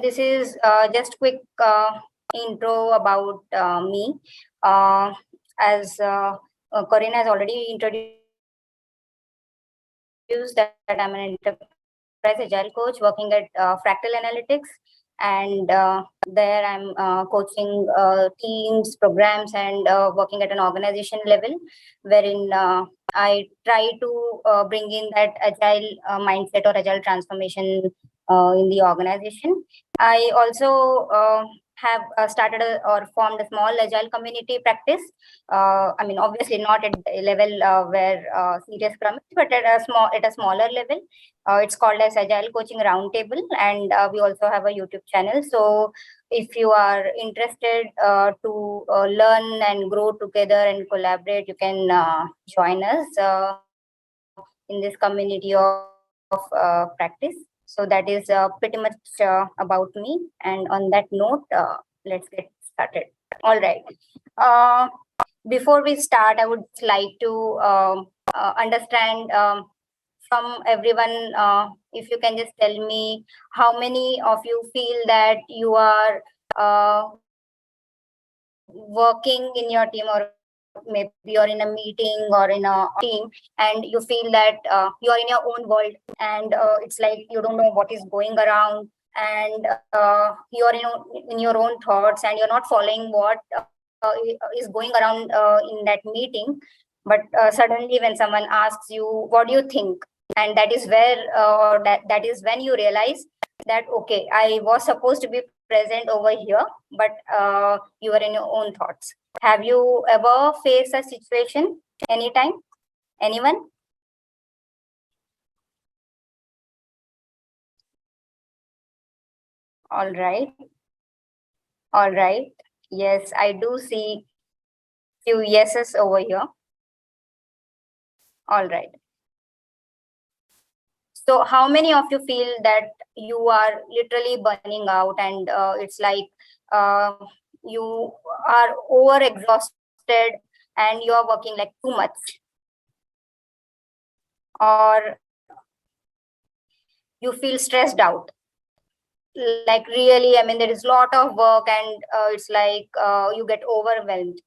this is just quick intro about me. As Corinne has already introduced that I'm an enterprise agile coach working at Fractal Analytics, and there I'm coaching teams, programs, and working at an organization level, wherein I try to bring in that agile mindset or agile transformation in the organization. I also have started or formed a small agile community practice. I mean, obviously not at the level where serious Scrum is, but at a smaller level. It's called as Agile Coaching Roundtable, and we also have a YouTube channel. So if you are interested to learn and grow together and collaborate, you can join us in this community of practice. So that is pretty much about me. And on that note, let's get started. All right. Before we start, I would like to understand from everyone, if you can just tell me how many of you feel that you are working in your team, or maybe you're in a meeting or in a team, and you feel that you're in your own world, and it's like you don't know what is going around, and you're in your own thoughts, and you're not following what is going around in that meeting. But suddenly when someone asks you, what do you think? And that is where or that is when you realize that, okay, I was supposed to be present over here, but you are in your own thoughts. Have you ever faced a situation anytime? Anyone? All right. All right. Yes, I do see few yeses over here. All right. So how many of you feel that you are literally burning out, and it's like you are over exhausted and you are working like too much? Or you feel stressed out? Like really, I mean, there is a lot of work, and it's like you get overwhelmed,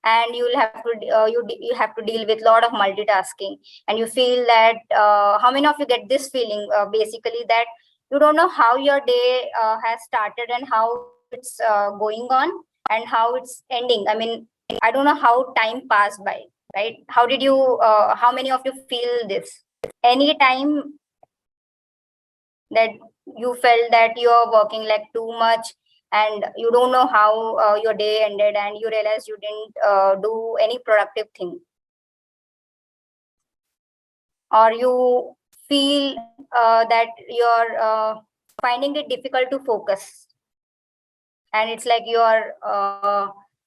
and you'll have to you have to deal with a lot of multitasking, and you feel that how many of you get this feeling basically that you don't know how your day has started and how it's going on and how it's ending? I mean, I don't know how time passed by, right? How did you how many of you feel this? Any time that you felt that you're working like too much, and you don't know how your day ended, and you realize you didn't do any productive thing? Or you feel that you're finding it difficult to focus, and it's like you're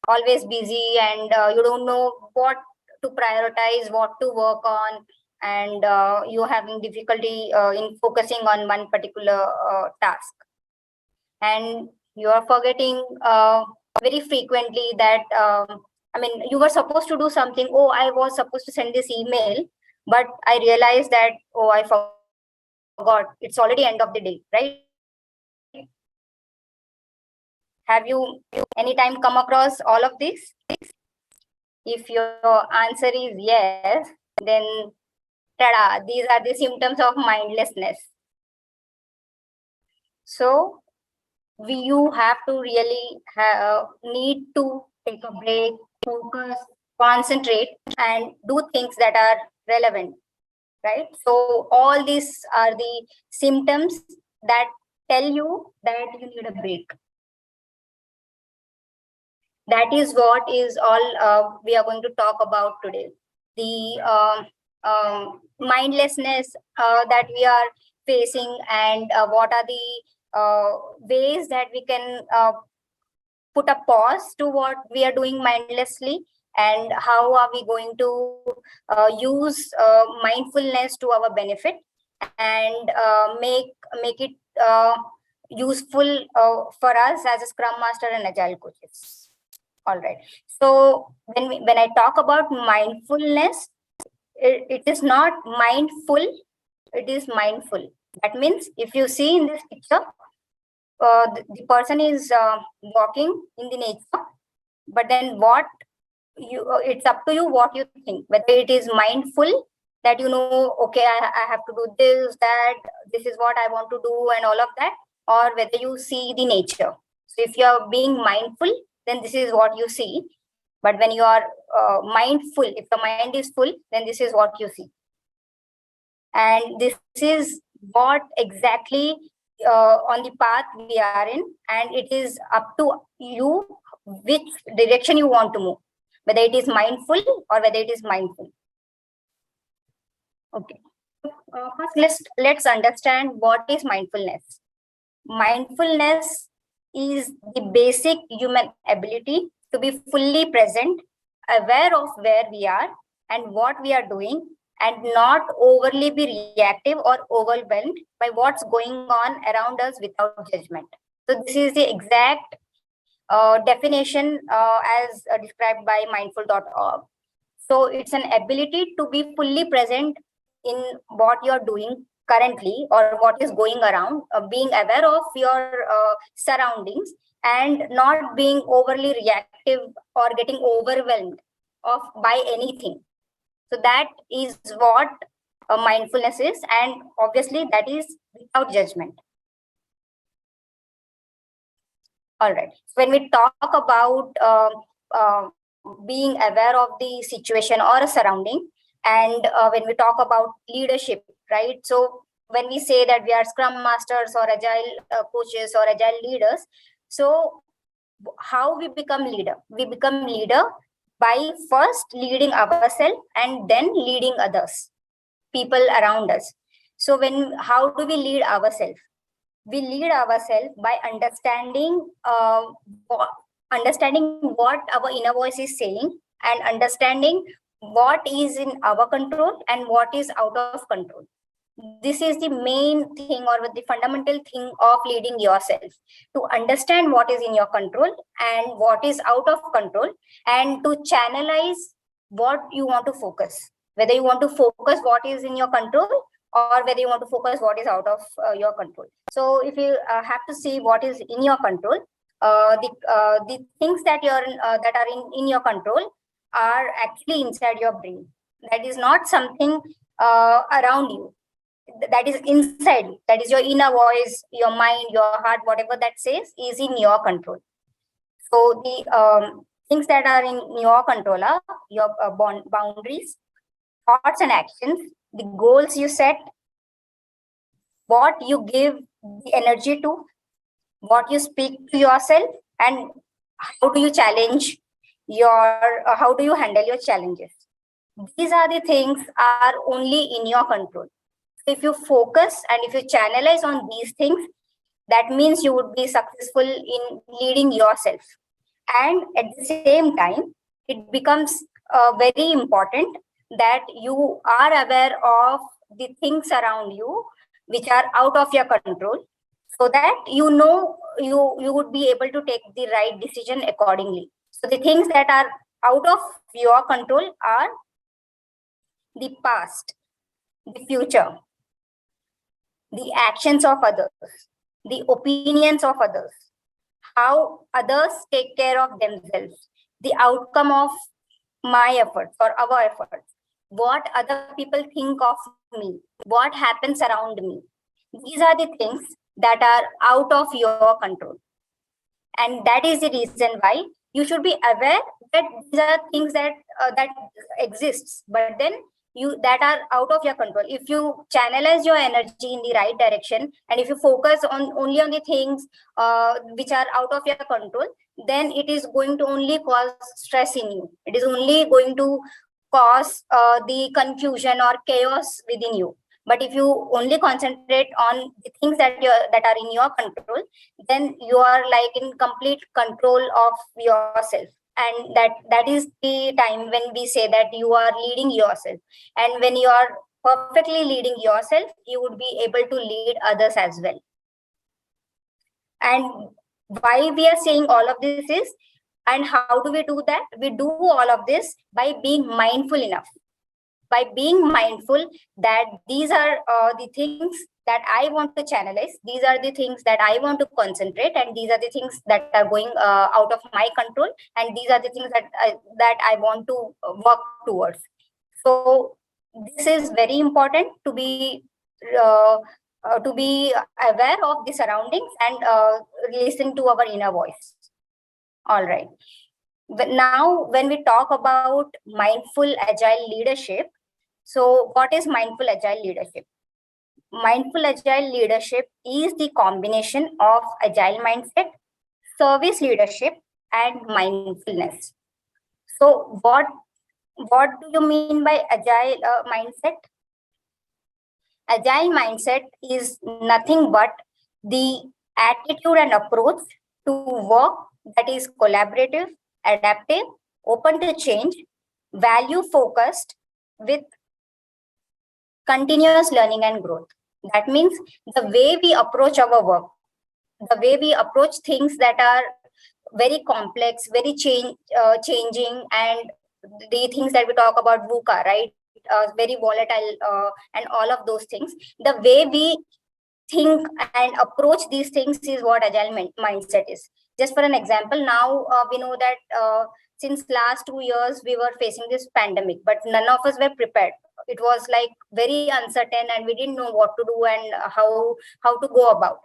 always busy, and you don't know what to prioritize, what to work on, and you're having difficulty in focusing on one particular task, and you are forgetting very frequently that I mean, you were supposed to do something. Oh, I was supposed to send this email, but I realized that, oh, I forgot. It's already end of the day, right? Have you anytime come across all of this? If your answer is yes, then tada, these are the symptoms of mindlessness. So you have to really need to take a break, focus, concentrate, and do things that are relevant, right? So all these are the symptoms that tell you that you need a break. That is what is all we are going to talk about today. The mindlessness that we are facing, and what are the ways that we can put a pause to what we are doing mindlessly, and how are we going to use mindfulness to our benefit, and make it useful for us as a Scrum Master and Agile coaches. All right. So when I talk about mindfulness, it is not mindful, it is mindful. That means if you see in this picture, the person is walking in the nature, but then what it's up to you what you think, whether it is mindful, that okay, I have to do this, that this is what I want to do and all of that, or whether you see the nature. So if you are being mindful, then this is what you see. But when you are mindful, if the mind is full, then this is what you see. And this is what exactly on the path we are in, and it is up to you which direction you want to move, whether it is mindful or whether it is mindful. Okay. First, let's understand what is mindfulness. Mindfulness is the basic human ability to be fully present, aware of where we are and what we are doing, and not overly be reactive or overwhelmed by what's going on around us without judgment. So this is the exact definition as described by mindful.org. So it's an ability to be fully present in what you're doing currently or what is going around, being aware of your surroundings and not being overly reactive or getting overwhelmed of by anything. So that is what mindfulness is, and obviously that is without judgment. All right. So when we talk about being aware of the situation or a surrounding, and when we talk about leadership, right? So when we say that we are Scrum Masters or agile coaches or agile leaders, so how we become leader? We become leader by first leading ourselves and then leading others, people around us. So how do we lead ourselves? We lead ourselves by understanding what our inner voice is saying, and understanding what is in our control and what is out of control. This is the main thing or the fundamental thing of leading yourself, to understand what is in your control and what is out of control, and to channelize what you want to focus, whether you want to focus what is in your control or whether you want to focus what is out of your control. So if you have to see what is in your control, the things that that are in your control are actually inside your brain. That is not something around you. That is inside you. That is your inner voice, your mind, your heart, whatever that says is in your control. So the things that are in your control are your boundaries, thoughts and actions, the goals you set, what you give the energy to, what you speak to yourself, and how do you challenge how do you handle your challenges. These are the things are only in your control. If you focus and if you channelize on these things, that means you would be successful in leading yourself. And at the same time, it becomes very important that you are aware of the things around you which are out of your control, so that you would be able to take the right decision accordingly. So the things that are out of your control are the past, the future, the actions of others, the opinions of others, how others take care of themselves, the outcome of my efforts or our efforts, what other people think of me, what happens around me. These are the things that are out of your control. And that is the reason why you should be aware that these are things that exists, but then that are out of your control. If you channelize your energy in the right direction, and if you focus on only on the things which are out of your control, then it is going to only cause stress in you. It is only going to cause the confusion or chaos within you. But if you only concentrate on the things that are in your control, then you are like in complete control of yourself. And that is the time when we say that you are leading yourself. And when you are perfectly leading yourself, you would be able to lead others as well. And why we are saying all of this is, and how do we do that? We do all of this by being mindful enough, by being mindful that these are the things that I want to channelize. These are the things that I want to concentrate, and these are the things that are going out of my control, and these are the things that I want to work towards. So this is very important uh, to be aware of the surroundings and listen to our inner voice. All right. But now, when we talk about mindful agile leadership, so what is mindful agile leadership? Mindful agile leadership is the combination of agile mindset, service leadership, and mindfulness. So what do you mean by agile mindset? Agile mindset is nothing but the attitude and approach to work that is collaborative, adaptive, open to change, value focused, with continuous learning and growth. That means the way we approach our work, the way we approach things that are very complex, very changing, and the things that we talk about VUCA, right? Very volatile, and all of those things. The way we think and approach these things is what agile mindset is. Just for an example, now we know that since last 2 years we were facing this pandemic, but none of us were prepared. It was like very uncertain, and we didn't know what to do and how to go about.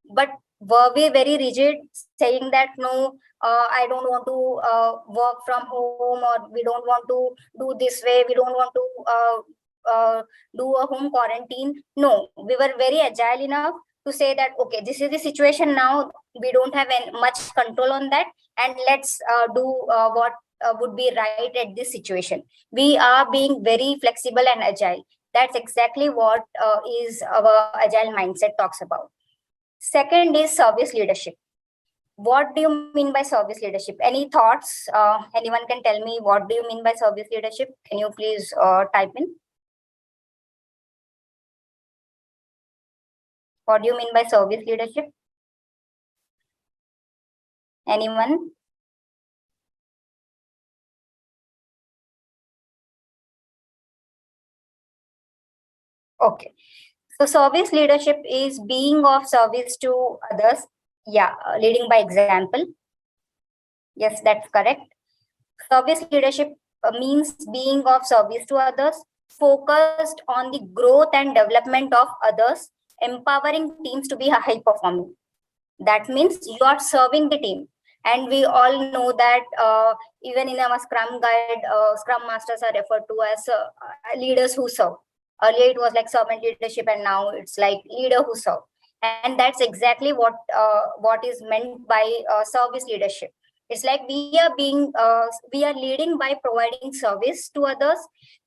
But were we very rigid, saying that no, I don't want to work from home, or we don't want to do this way, we don't want to do a home quarantine? No, we were very agile enough to say that okay, this is the situation now, we don't have much control on that, and let's do what would be right at this situation. We are being very flexible and agile. That's exactly what is our agile mindset talks about. Second is service leadership. What do you mean by service leadership? Any thoughts? Anyone can tell me what do you mean by service leadership? Can you please type in? What do you mean by service leadership? Anyone? Okay. So service leadership is being of service to others. Yeah, leading by example. Yes, that's correct. Service leadership means being of service to others, focused on the growth and development of others, empowering teams to be high performing. That means you are serving the team. And we all know that even in our Scrum guide, Scrum Masters are referred to as leaders who serve. Earlier it was like servant leadership, and now it's like leader who serve. And that's exactly what is meant by service leadership. It's like we are leading by providing service to others.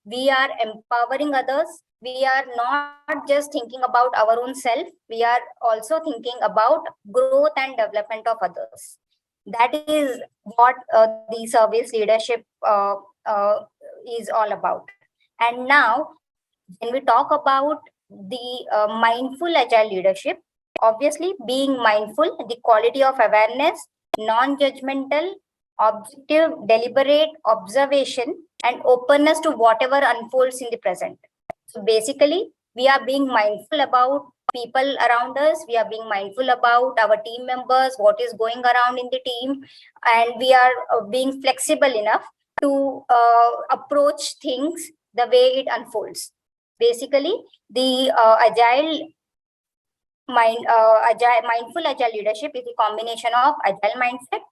We are empowering others. We are not just thinking about our own self. We are also thinking about growth and development of others. That is what the service leadership is all about. And now, when we talk about the mindful agile leadership, obviously being mindful, the quality of awareness, non-judgmental, objective, deliberate observation, and openness to whatever unfolds in the present. So basically, we are being mindful about people around us. We are being mindful about our team members, what is going around in the team, and we are being flexible enough to approach things the way it unfolds. Basically, the mindful agile leadership is a combination of agile mindset,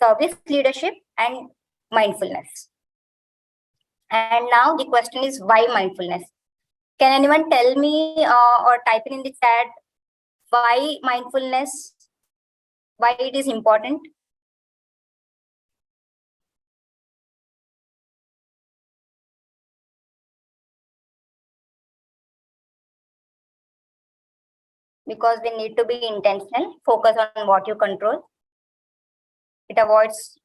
service leadership, and mindfulness. And now the question is, why mindfulness? Can anyone tell me or type in the chat why mindfulness, why it is important? Because we need to be intentional, focus on what you control. It avoids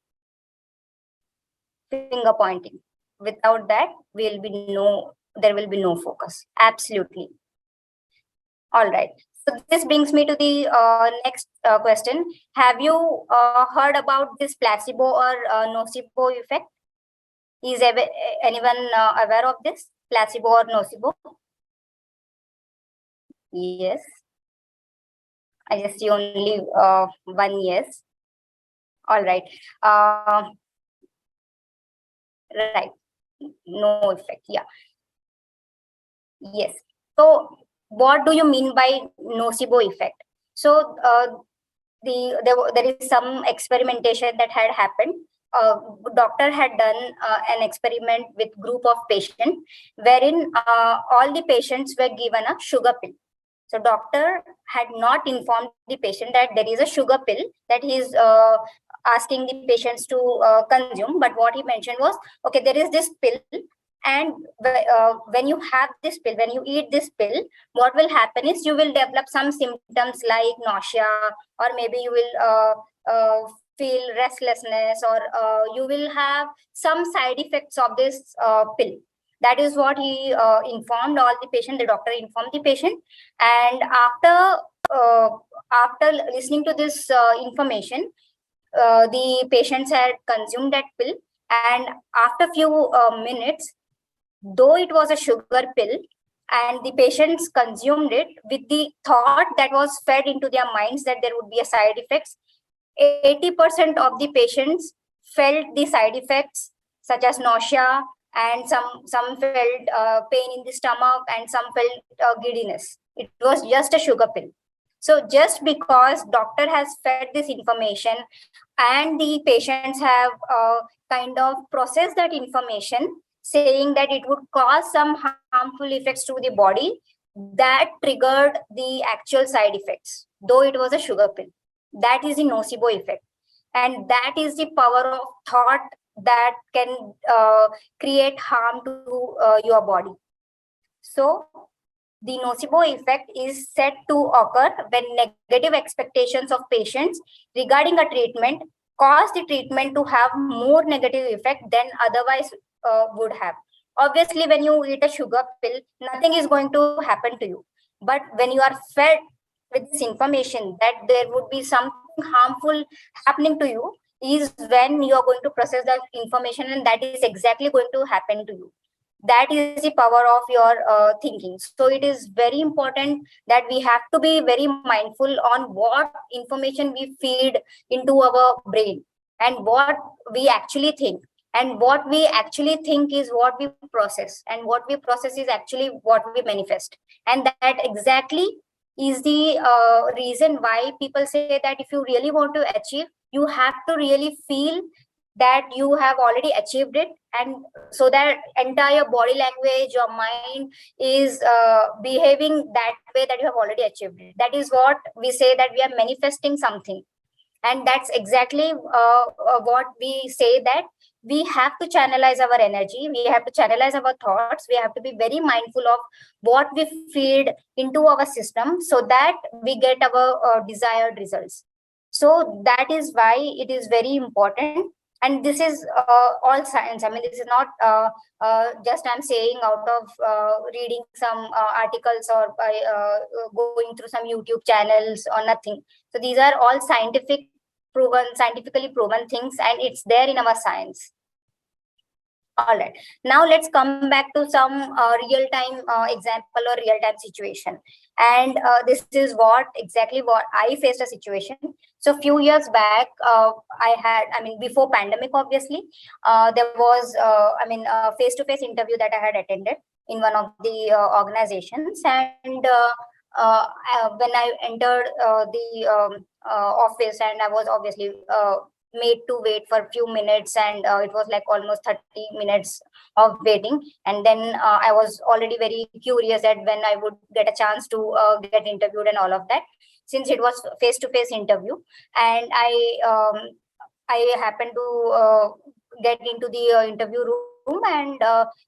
finger pointing. Without that, there will be no focus. Absolutely. All right. So this brings me to the next question. Have you heard about this placebo or nocebo effect? Is anyone aware of this placebo or nocebo? Yes. I just see only one yes. All right. Right. No effect. Yeah. Yes. So, what do you mean by nocebo effect? So, there is some experimentation that had happened. Doctor had done an experiment with group of patients, wherein all the patients were given a sugar pill. So doctor had not informed the patient that there is a sugar pill that he is asking the patients to consume. But what he mentioned was, okay, there is this pill, and when you have this pill, when you eat this pill, what will happen is you will develop some symptoms like nausea, or maybe you will feel restlessness, or you will have some side effects of this pill. That is what he informed all the patient. The doctor informed the patient, and uh, after listening to this information, the patients had consumed that pill, and after few minutes, though it was a sugar pill, and the patients consumed it with the thought that was fed into their minds that there would be a side effects, 80% of the patients felt the side effects such as nausea, and some felt pain in the stomach, and some felt giddiness. It was just a sugar pill. So just because doctor has fed this information, and the patients have kind of processed that information, saying that it would cause some harmful effects to the body, that triggered the actual side effects, though it was a sugar pill. That is the nocebo effect, and that is the power of thought that can create harm to your body. So the nocebo effect is said to occur when negative expectations of patients regarding a treatment cause the treatment to have more negative effect than otherwise would have. Obviously, when you eat a sugar pill, nothing is going to happen to you. But when you are fed with this information that there would be something harmful happening to you, is when you are going to process that information, and that is exactly going to happen to you. That is the power of your thinking. So it is very important that we have to be very mindful on what information we feed into our brain, and what we actually think. And what we actually think is what we process, and what we process is actually what we manifest. And that exactly is the reason why people say that if you really want to achieve, you have to really feel that you have already achieved it, and so that entire body language, your mind is behaving that way, that you have already achieved it. That is what we say, that we are manifesting something. And that's exactly what we say, that we have to channelize our energy, we have to channelize our thoughts, we have to be very mindful of what we feed into our system, so that we get our desired results. So that is why it is very important. And this is all science. I mean, this is not just I'm saying out of reading some articles, or by going through some YouTube channels or nothing. So these are all scientifically proven things, and it's there in our science. All right. Now let's come back to some real-time example or real-time situation. And this is what I faced a situation. So a few years back, I mean, before pandemic, obviously, there was, a face-to-face interview that I had attended in one of the organizations. And when I entered the office, and I was obviously made to wait for a few minutes, and it was like almost 30 minutes of waiting. And then I was already very curious that when I would get a chance to get interviewed and all of that, since it was face to face interview. And I happened to get into the interview room, and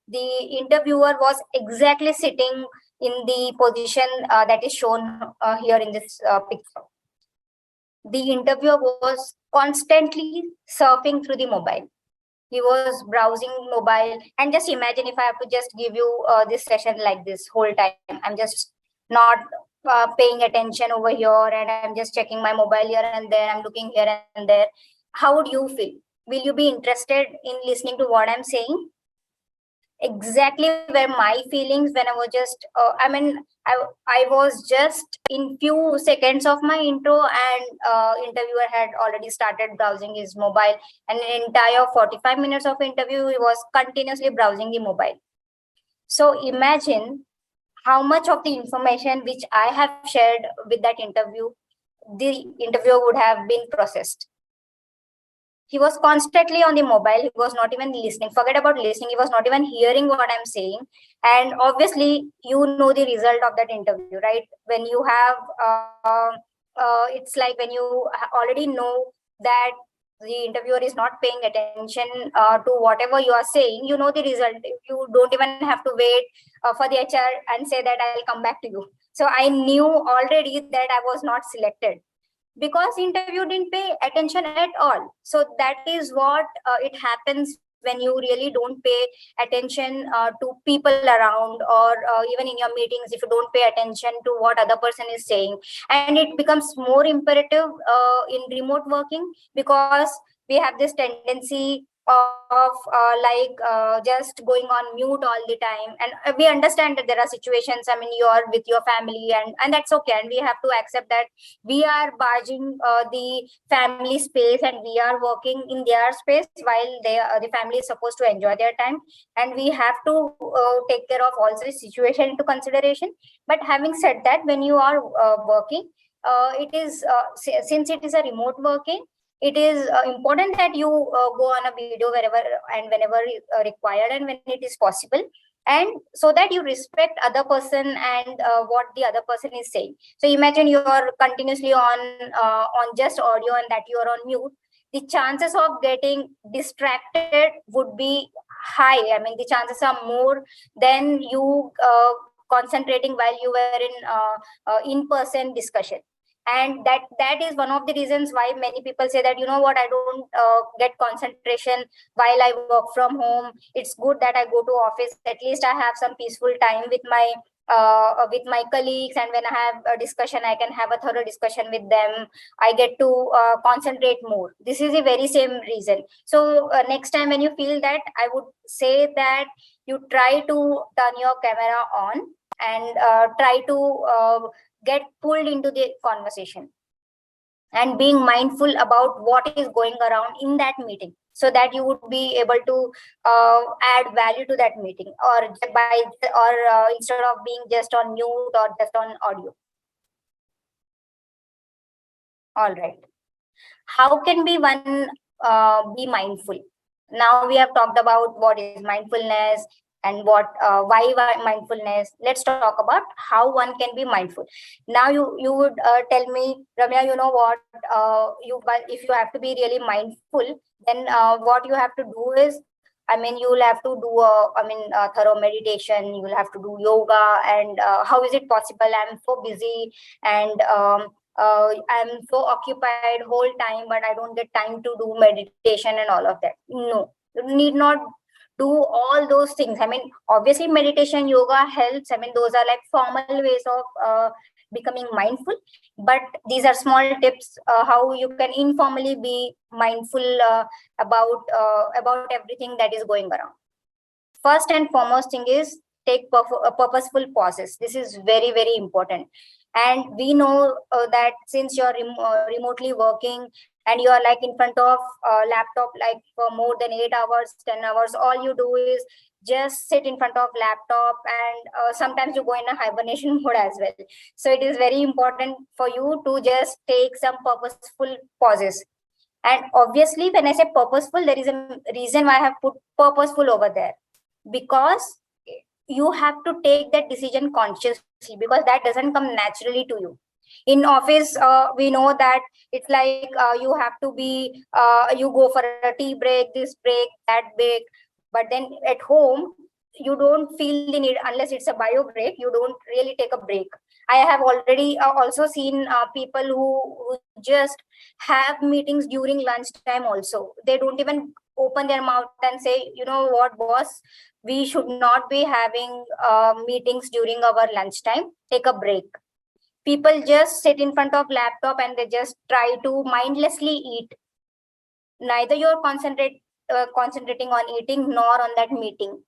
the interviewer was exactly sitting in the position that is shown here in this picture. The interviewer was constantly surfing through the mobile. He was browsing mobile. And just imagine, if I have to just give you this session like this whole time, I'm just not paying attention over here, and I'm just checking my mobile here and there, I'm looking here and there. How would you feel? Will you be interested in listening to what I'm saying? exactly where my feelings when I was just I was just in few seconds of my intro, and interviewer had already started browsing his mobile, and an entire 45 minutes of interview he was continuously browsing the mobile. So imagine how much of the information which I have shared with that interview, the interviewer would have been processed. He was constantly on the mobile. He was not even listening. Forget about listening. He was not even hearing what I'm saying. And obviously, you know the result of that interview, right? When you have, it's like when you already know that the interviewer is not paying attention to whatever you are saying, you know the result. You don't even have to wait for the HR and say that I'll come back to you. So I knew already that I was not selected because interview didn't pay attention at all. So that is what it happens when you really don't pay attention to people around, or even in your meetings, if you don't pay attention to what other person is saying. And it becomes more imperative in remote working, because we have this tendency of just going on mute all the time. And we understand that there are situations, I mean, you are with your family, and that's okay, and we have to accept that we are barging the family space, and we are working in their space while the family is supposed to enjoy their time. And we have to take care of also the situation into consideration. But having said that, when you are working, it is since it is a remote working, it is important that you go on a video wherever and whenever required, and when it is possible, and so that you respect other person and what the other person is saying. So imagine you are continuously on just audio, and that you are on mute. The chances of getting distracted would be high. I mean, the chances are more than you concentrating while you were in person discussion. And that is one of the reasons why many people say that, you know what, I don't get concentration while I work from home. It's good that I go to office, at least I have some peaceful time with my colleagues, and when I have a discussion, I can have a thorough discussion with them. I get to concentrate more. This is the very same reason. So next time when you feel that, I would say that you try to turn your camera on, and try to get pulled into the conversation, and being mindful about what is going around in that meeting, so that you would be able to add value to that meeting, or by or instead of being just on mute or just on audio. All right, how can be one be mindful? Now we have talked about what is mindfulness, and what why mindfulness. Let's talk about how one can be mindful. Now you would tell me, Ramya, you know what, but if you have to be really mindful, then what you have to do is, I mean, you will have to do thorough meditation, you will have to do yoga. And how is it possible? I'm so busy, and I'm so occupied whole time, but I don't get time to do meditation and all of that. No, you need not do all those things. I mean, obviously meditation, yoga helps. I mean, those are like formal ways of becoming mindful, but these are small tips how you can informally be mindful about everything that is going around. First and foremost thing is, take purposeful pauses. This is very, very important. And we know that since you're remotely working, and you are like in front of laptop like for more than 8 hours, 10 hours, all you do is just sit in front of laptop, and sometimes you go in a hibernation mode as well. So it is very important for you to just take some purposeful pauses. And obviously, when I say purposeful, there is a reason why I have put purposeful over there, because you have to take that decision consciously, because that doesn't come naturally to you. In office, we know that it's like you have to be you go for a tea break, this break, that break. But then at home, you don't feel the need, unless it's a bio break, you don't really take a break. I have already also seen people who just have meetings during lunchtime also. They don't even open their mouth and say, you know what, boss, we should not be having meetings during our lunchtime. Take a break. People just sit in front of laptop, and they just try to mindlessly eat. Neither you're concentrating on eating nor on that meeting.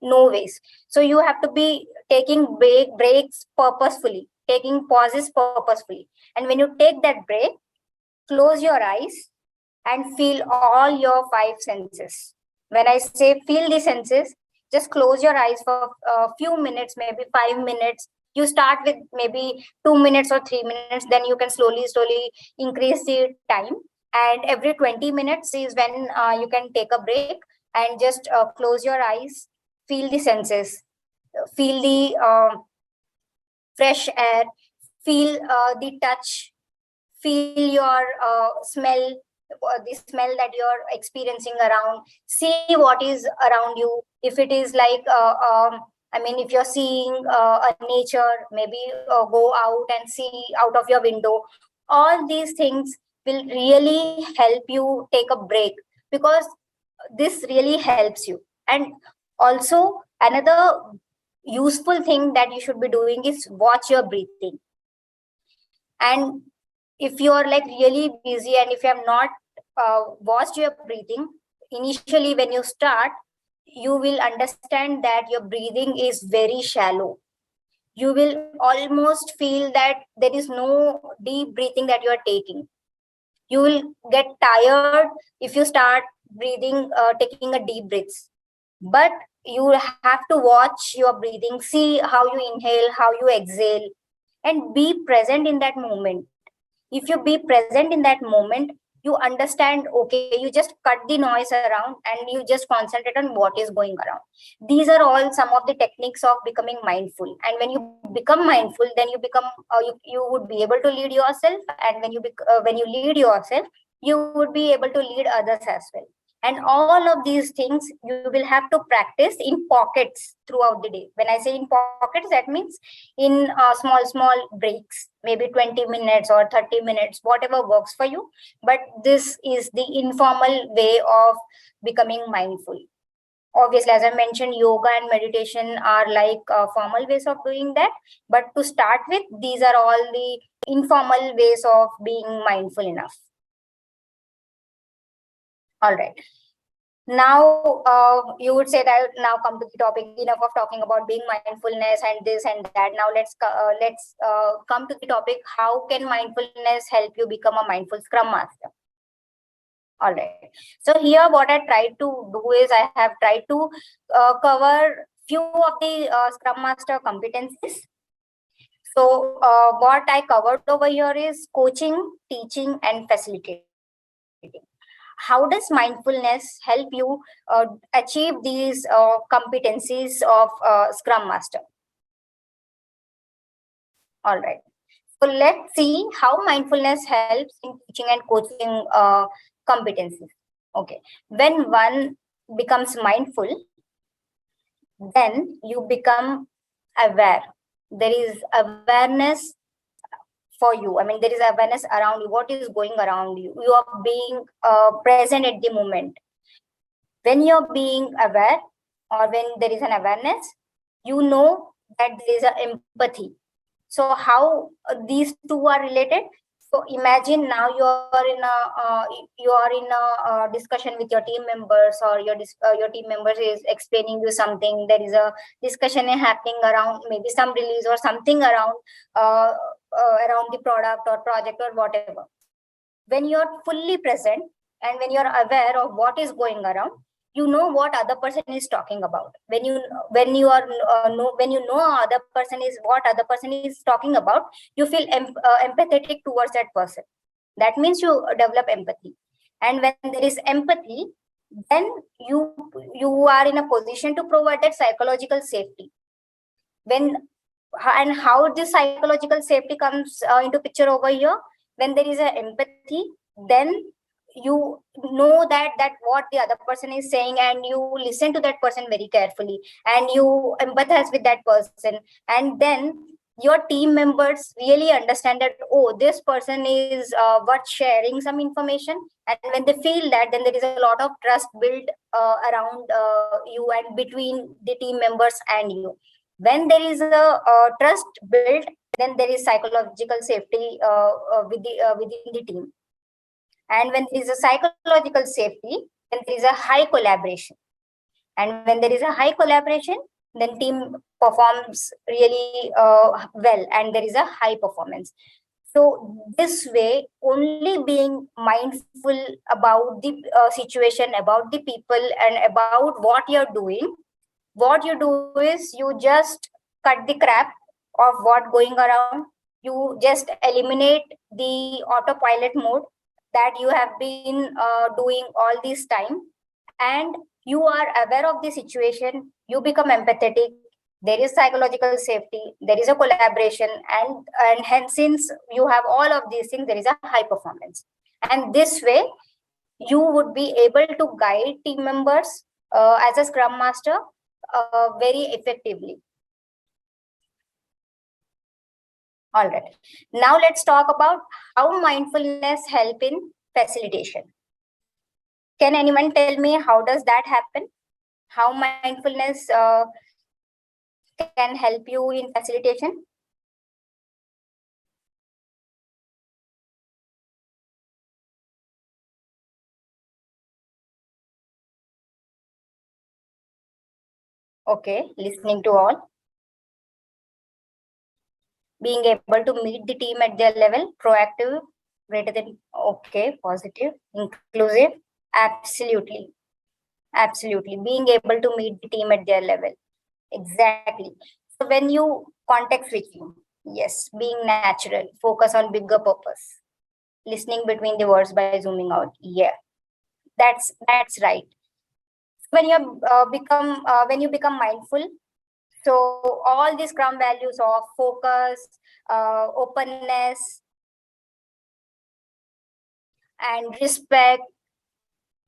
No ways. So you have to be taking breaks purposefully, taking pauses purposefully. And when you take that break, close your eyes and feel all your five senses. When I say feel the senses, just close your eyes for a few minutes, maybe 5 minutes. You start with maybe 2 minutes or 3 minutes, then you can slowly increase the time. And every 20 minutes is when you can take a break and just close your eyes, feel the senses, feel the fresh air, feel the touch, feel your smell, the smell that you're experiencing around, see what is around you. If it is like I mean, if you're seeing a nature, maybe go out and see out of your window. All these things will really help you take a break, because this really helps you. And also another useful thing that you should be doing is watch your breathing. And if you are like really busy, and if you have not watched your breathing initially when you start, you will understand that your breathing is very shallow. You will almost feel that there is no deep breathing that you are taking. You will get tired if you start breathing, taking a deep breaths. But you have to watch your breathing, see how you inhale, how you exhale, and be present in that moment. If you be present in that moment, you understand, okay, you just cut the noise around and you just concentrate on what is going around. These are all some of the techniques of becoming mindful. And when you become mindful, then you become you would be able to lead yourself. And when you lead yourself, you would be able to lead others as well. And all of these things you will have to practice in pockets throughout the day. When I say in pockets, that means in small breaks, maybe 20 minutes or 30 minutes, whatever works for you. But this is the informal way of becoming mindful. Obviously, as I mentioned, yoga and meditation are like formal ways of doing that. But to start with, these are all the informal ways of being mindful enough. All right. Now you would say that now come to the topic, enough of talking about being mindfulness and this and that. Now let's come to the topic, how can mindfulness help you become a mindful Scrum Master? All right, so here what I tried to do is I have tried to cover few of the Scrum Master competencies. So what I covered over here is coaching, teaching, and facilitating. How does mindfulness help you achieve these competencies of Scrum Master? All right. So let's see how mindfulness helps in teaching and coaching competencies. Okay. When one becomes mindful, then you become aware. There is awareness for you. I mean, there is awareness around you, what is going around you. You are being present at the moment. When you're being aware, or when there is an awareness, you know that there is an empathy. So how these two are related? So imagine now you are in a discussion with your team members, or your team members is explaining you something. There is a discussion happening around maybe some release or something around the product or project or whatever. When you're fully present and when you're aware of what is going around, you know what other person is talking about. When you know other person is what other person is talking about, you feel empathetic towards that person. That means you develop empathy. And when there is empathy, then you are in a position to provide that psychological safety. When and how this psychological safety comes into picture over here, when there is a empathy, then you know that what the other person is saying, and you listen to that person very carefully, and you empathize with that person. And then your team members really understand that, oh, this person is what sharing some information. And when they feel that, then there is a lot of trust built around you and between the team members and you. When there is a trust built, then there is psychological safety within the team. And when there is a psychological safety, then there is a high collaboration. And when there is a high collaboration, then team performs really well, and there is a high performance. So this way, only being mindful about the situation, about the people, and about what you're doing, what you do is you just cut the crap of what going around. You just eliminate the autopilot mode that you have been doing all this time, and you are aware of the situation. You become empathetic. There is psychological safety, there is a collaboration, and hence, since you have all of these things, there is a high performance. And this way you would be able to guide team members as a scrum master very effectively. All right. Now let's talk about how mindfulness help in facilitation. Can anyone tell me how does that happen? How mindfulness can help you in facilitation? Okay, listening to all. Being able to meet the team at their level, proactive, greater than, okay, positive, inclusive, absolutely, absolutely. Being able to meet the team at their level, exactly. So when you context switching, yes, being natural, focus on bigger purpose, listening between the words by zooming out, yeah, that's right. When you become mindful, so all these Scrum values of focus, openness, and respect,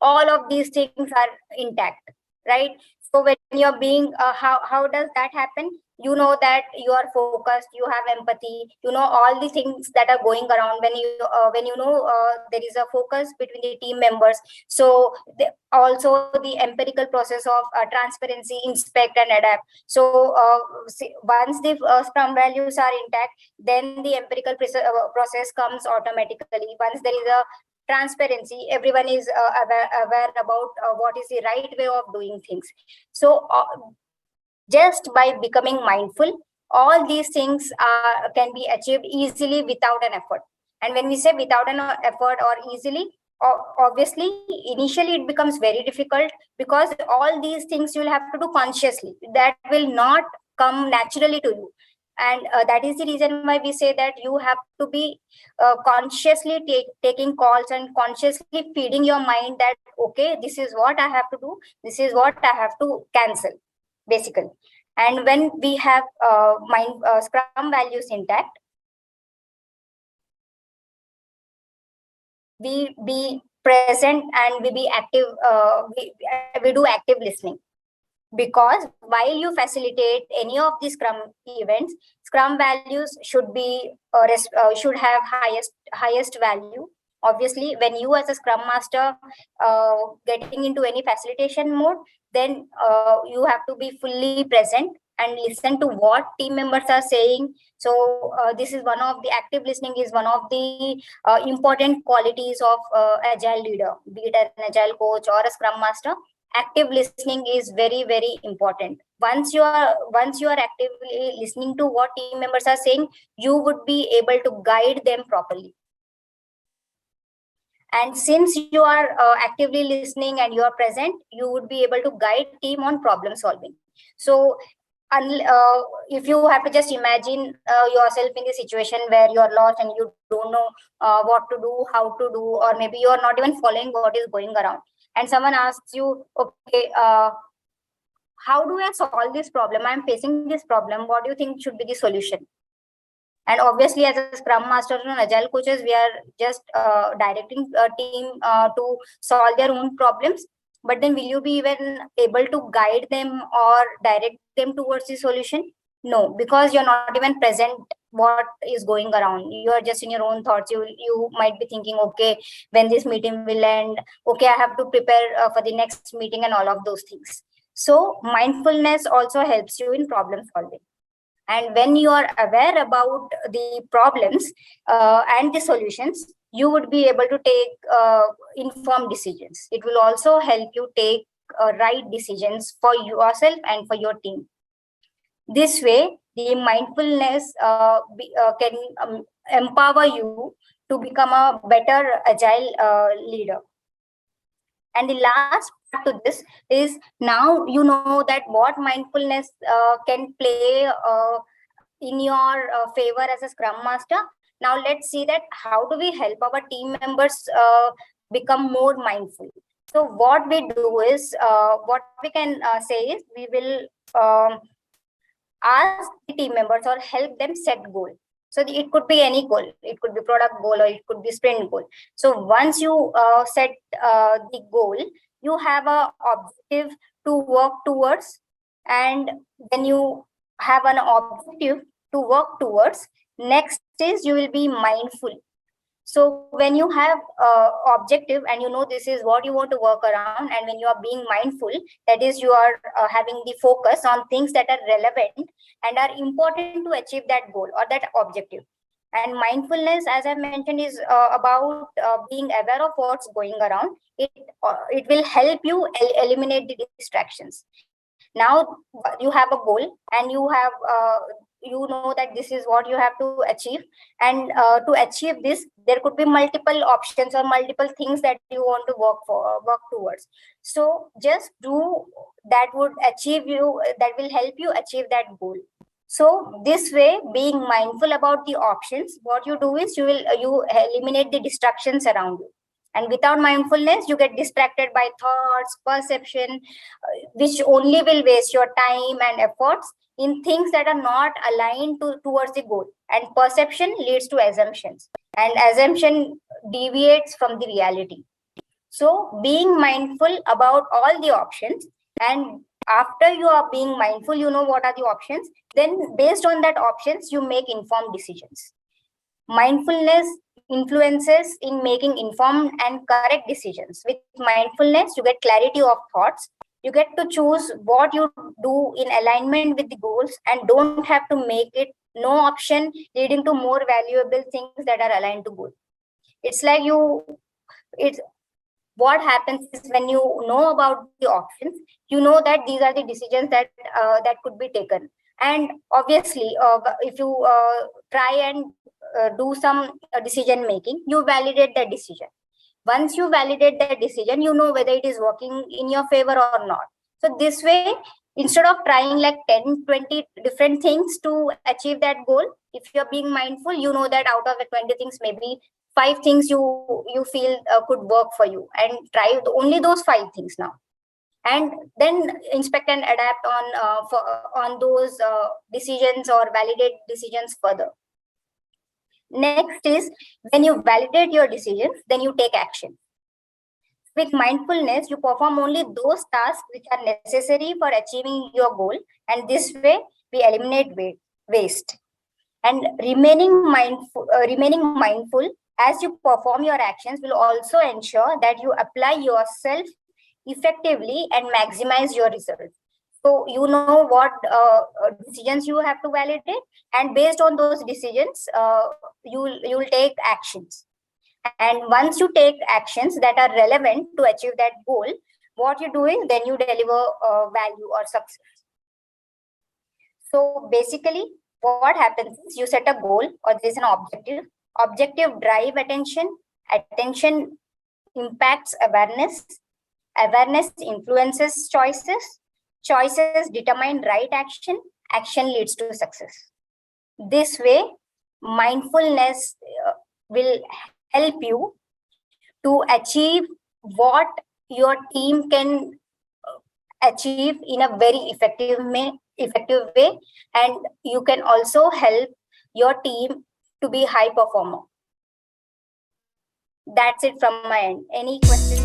all of these things are intact, right? So when you're being how does that happen? You know that you are focused, you have empathy, you know all the things that are going around. When you know there is a focus between the team members. So also the empirical process of transparency, inspect and adapt. So once the Scrum values are intact, then the empirical process comes automatically. Once there is a transparency, everyone is aware about what is the right way of doing things. So just by becoming mindful, all these things can be achieved easily without an effort. And when we say without an effort or easily, obviously initially it becomes very difficult, because all these things you will have to do consciously, that will not come naturally to you. And that is the reason why we say that you have to be consciously taking calls and consciously feeding your mind that okay, this is what I have to do, this is what I have to cancel, basically. And when we have Scrum values intact, we be present and we be active. We do active listening, because while you facilitate any of the Scrum events, Scrum values should have highest value. Obviously, when you as a Scrum Master getting into any facilitation mode, then you have to be fully present and listen to what team members are saying. So this is one of the active listening is one of the important qualities of agile leader, be it an agile coach or a Scrum Master. Active listening is very important. Once you are actively listening to what team members are saying, you would be able to guide them properly. And since you are actively listening and you are present, you would be able to guide team on problem solving. So if you have to just imagine yourself in the situation where you are lost and you don't know what to do, how to do, or maybe you are not even following what is going around, and someone asks you, okay, how do I solve this problem? I'm facing this problem. What do you think should be the solution? And obviously, as a Scrum Master and Agile coaches, we are just directing a team to solve their own problems. But then, will you be even able to guide them or direct them towards the solution? No, because you're not even present what is going around. You are just in your own thoughts. You might be thinking, okay, when this meeting will end, okay, I have to prepare for the next meeting and all of those things. So mindfulness also helps you in problem solving. And when you are aware about the problems and the solutions, you would be able to take informed decisions. It will also help you take right decisions for yourself and for your team. This way, the mindfulness can empower you to become a better agile leader. And the last part to this is, now you know that what mindfulness can play in your favor as a Scrum Master. Now let's see that how do we help our team members become more mindful. So what we do is, what we can say is, we will ask the team members or help them set goal. So it could be any goal, it could be product goal or it could be sprint goal. So once you set the goal, you have a objective to work towards. And when you have an objective to work towards, next is you will be mindful. So when you have objective and you know this is what you want to work around, and when you are being mindful, that is, you are having the focus on things that are relevant and are important to achieve that goal or that objective. And mindfulness, as I mentioned, is about being aware of what's going around. It will help you eliminate the distractions. Now you have a goal, and you have you know that this is what you have to achieve. And to achieve this, there could be multiple options or multiple things that you want to work towards. So just do that would achieve you, that will help you achieve that goal. So this way, being mindful about the options, what you do is, you eliminate the distractions around you. And without mindfulness, you get distracted by thoughts, perception, which only will waste your time and efforts in things that are not aligned towards the goal. And perception leads to assumptions, and assumption deviates from the reality. So being mindful about all the options, and after you are being mindful, you know what are the options, then based on that options, you make informed decisions. Mindfulness influences in making informed and correct decisions. With mindfulness, you get clarity of thoughts. You get to choose what you do in alignment with the goals, and don't have to make it no option, leading to more valuable things that are aligned to goal. It's like it's what happens is, when you know about the options, you know that these are the decisions that could be taken. And obviously, if you try and do some decision making, you validate that decision. Once you validate that decision, you know whether it is working in your favor or not. So this way, instead of trying like 10-20 different things to achieve that goal, if you're being mindful, you know that out of the 20 things, maybe 5 things you feel could work for you, and try only those 5 things now. And then inspect and adapt on those decisions, or validate decisions further. Next is, when you validate your decisions, then you take action. With mindfulness, you perform only those tasks which are necessary for achieving your goal, and this way we eliminate waste. And remaining mindful as you perform your actions will also ensure that you apply yourself effectively and maximize your results. So you know what decisions you have to validate, and based on those decisions, you'll take actions. And once you take actions that are relevant to achieve that goal, what you do is, then you deliver value or success. So basically, what happens is, you set a goal, or there is an objective. Objective drive attention. Attention impacts awareness. Awareness influences choices. Choices determine right action. Action leads to success. This way, mindfulness will help you to achieve what your team can achieve in a very effective way, and you can also help your team to be high performer. That's it from my end. Any questions?